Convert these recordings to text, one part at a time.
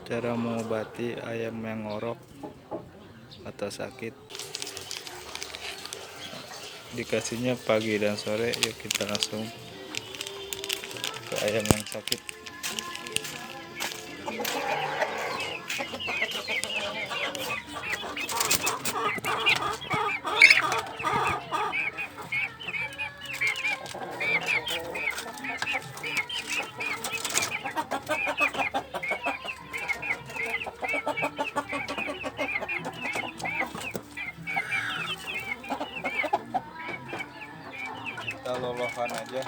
Cara mengobati ayam yang ngorok atau sakit, dikasihnya pagi dan sore. Yuk kita langsung ke ayam yang sakit. Kita lolohan aja.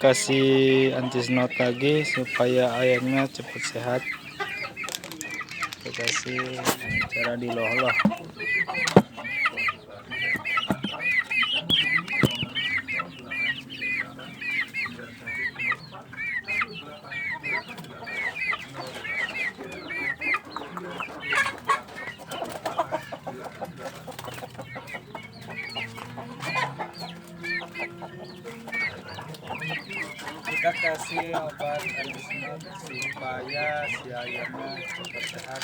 Kasih anti snot lagi supaya ayamnya cepat sehat. Kita kasih cara dilolah. Kita kasih obat anti snot supaya si ayamnya cepat sehat.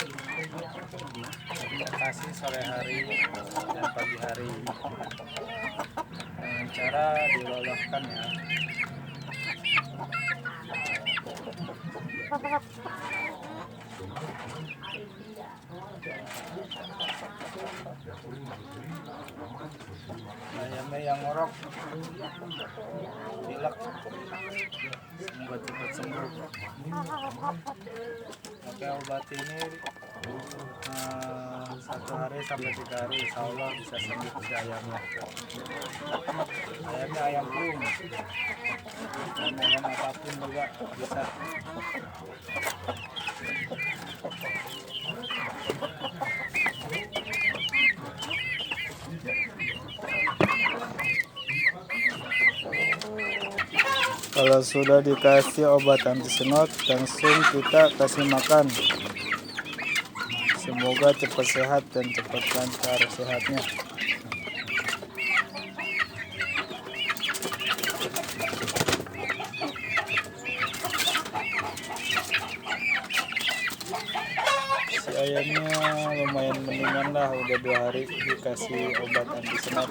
Kita kasih sore hari dan pagi hari dengan cara diloloskan ya. Ayamnya yang ngorok, pilek, semoga cepat sembuh. Oke, obat ini 1 hari sampai 3 hari, insya Allah bisa sembuh si ayamnya. Ayamnya ayam pelung, dan ayam apapun juga bisa. Kalau sudah dikasih obat anti snot, langsung kita kasih makan. Semoga cepat sehat dan cepat lancar sehatnya. Si ayamnya lumayan mendingan lah, udah 2 hari dikasih obat anti snot.